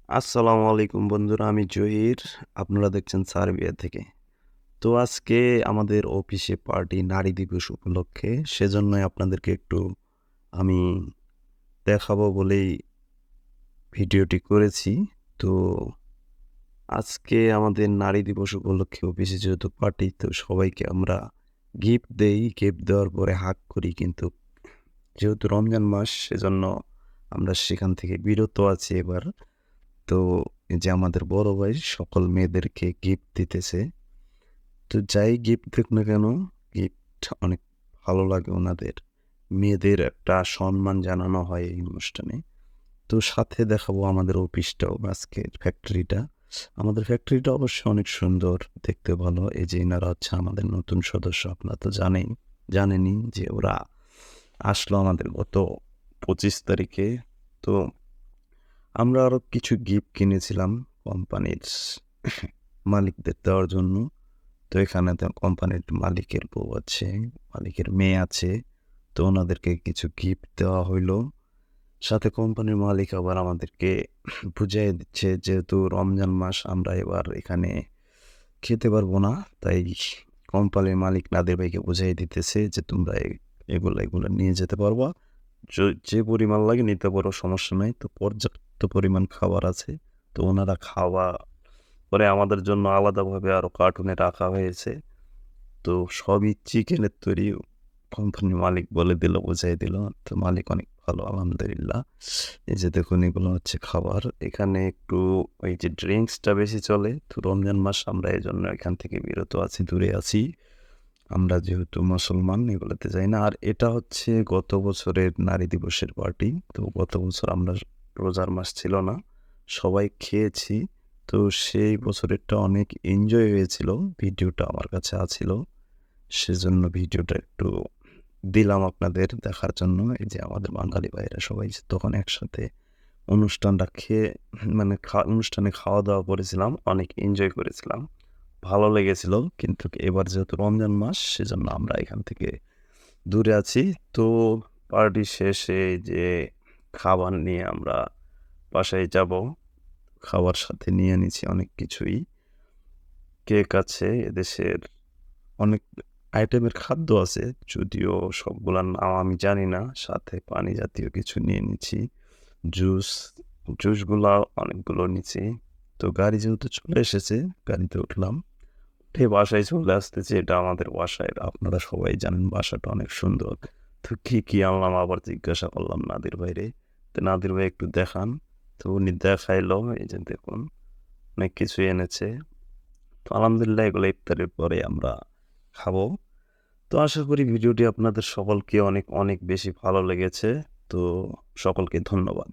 আসসালামু আলাইকুম বন্ধুরা, আমি জহির। আপনারা দেখছেন সার্বিয়া থেকে। তো আজকে আমাদের অফিসে পার্টি নারী দিবস উপলক্ষে, সেজন্যই আপনাদেরকে একটু আমি দেখাবো বলেই ভিডিওটি করেছি। তো আজকে আমাদের নারী দিবস উপলক্ষে অফিসে যেহেতু পার্টি, তো সবাইকে আমরা গিফট দেই। গিফট দেওয়ার পরে হাগ করি, কিন্তু যেহেতু রমজান মাস সেজন্য আমরা সেখান থেকে বিরত আছি এবার। তো এই যে আমাদের বড় ভাই সকল মেয়েদেরকে গিফট দিতেছে। তো যাই গিফট দিক না কেন, গিফট অনেক ভালো লাগে ওনাদের। মেয়েদের একটা সম্মান জানানো হয় এই অনুষ্ঠানে। তো সাথে দেখাবো আমাদের অফিসটাও, আজকের ফ্যাক্টরিটা। আমাদের ফ্যাক্টরিটা অবশ্য অনেক সুন্দর, দেখতে ভালো। এই যে এনারা হচ্ছে আমাদের নতুন সদস্য, আপনারা তো জানেনই যে ওরা আসলো আমাদের গত 25 তারিখে। তো আমরা আরো কিছু গিফট কিনেছিলাম কোম্পানির মালিকদের দেওয়ার জন্য। তো এখানে তো কোম্পানির মালিকের বউ আছে, মালিকের মেয়ে আছে। তো ওনাদেরকে কিছু গিফট দেওয়া হইলো। সাথে কোম্পানির মালিক আবার আমাদেরকে বুঝিয়ে দিচ্ছে, যেহেতু রমজান মাস আমরা এবার এখানে খেতে পারবো না, তাই কোম্পানির মালিক নাদের ভাইকে বুঝিয়ে দিতেছে যে তোমরা এগুলো নিয়ে যেতে পারবা। যে পরিমাণ লাগে নিতে পারো, সমস্যা নাই। তো পর্যাপ্ত পরিমাণ খাবার আছে। তো ওনারা খাওয়া পরে আমাদের জন্য আলাদাভাবে আরো কার্টুনে রাখা হয়েছে। তো সবই চিকেনের তৈরি। কোম্পানির মালিক বলে দিল, বুঝাই দিল। তো মালিক অনেক ভালো, আলহামদুলিল্লাহ। এই যে দেখুন, এগুলো হচ্ছে খাবার। এখানে একটু ওই যে ড্রিঙ্কসটা বেশি চলে। তো রমজান মাস আমরা এই জন্য এখান থেকে বিরত আছি, দূরে আছি। আমরা যেহেতু মুসলমান, এগুলোতে যাই না। আর এটা হচ্ছে গত বছরের নারী দিবসের পার্টি। তো গত বছর আমরা, রোজার মাস ছিল না, সবাই খেয়েছি। তো সেই বছরেরটা অনেক এনজয় হয়েছিল। ভিডিওটা আমার কাছে আছিল, সেজন্য ভিডিওটা একটু দিলাম আপনাদের দেখার জন্য। এই যে আমাদের বাঙালি ভাইয়েরা সবাই তখন একসাথে অনুষ্ঠানটা খেয়ে, মানে অনুষ্ঠানে খাওয়া দাওয়া করেছিলাম, অনেক এনজয় করেছিলাম, ভালো লেগেছিল। কিন্তু এবার যেহেতু রমজান মাস, সেজন্য আমরা এখান থেকে দূরে আছি। তো পার্টি শেষে যে খাবার নিয়ে আমরা বাসায় যাব, খাবার সাথে নিয়ে নিয়েছি অনেক কিছুই। কেক আছে, এদেশের অনেক আইটেমের খাদ্য আছে, যদিও সবগুলার নাম আমি জানি না। সাথে পানি জাতীয় কিছু নিয়ে নিচ্ছি, জুস। জুসগুলা অনেকগুলো নিচ্ছি। তো গাড়ি যেহেতু চলে এসেছে, গাড়িতে উঠলাম, উঠে বাসায় চলে আসতেছি। এটা আমাদের বাসায়, আপনারা সবাই জানেন বাসাটা অনেক সুন্দর। তো কি আনলাম আবার জিজ্ঞাসা করলাম নাদির ভাইরে। তো নাদির ভাই একটু দেখান। তো উনি দেখাইলো, এই যে দেখুন, অনেক কিছুই এনেছে। তো আলহামদুলিল্লাহ, এগুলো ইফতারের পরে আমরা খাবো। তো আশা করি ভিডিওটি আপনাদের সকলকে অনেক অনেক বেশি ভালো লেগেছে। তো সকলকে ধন্যবাদ।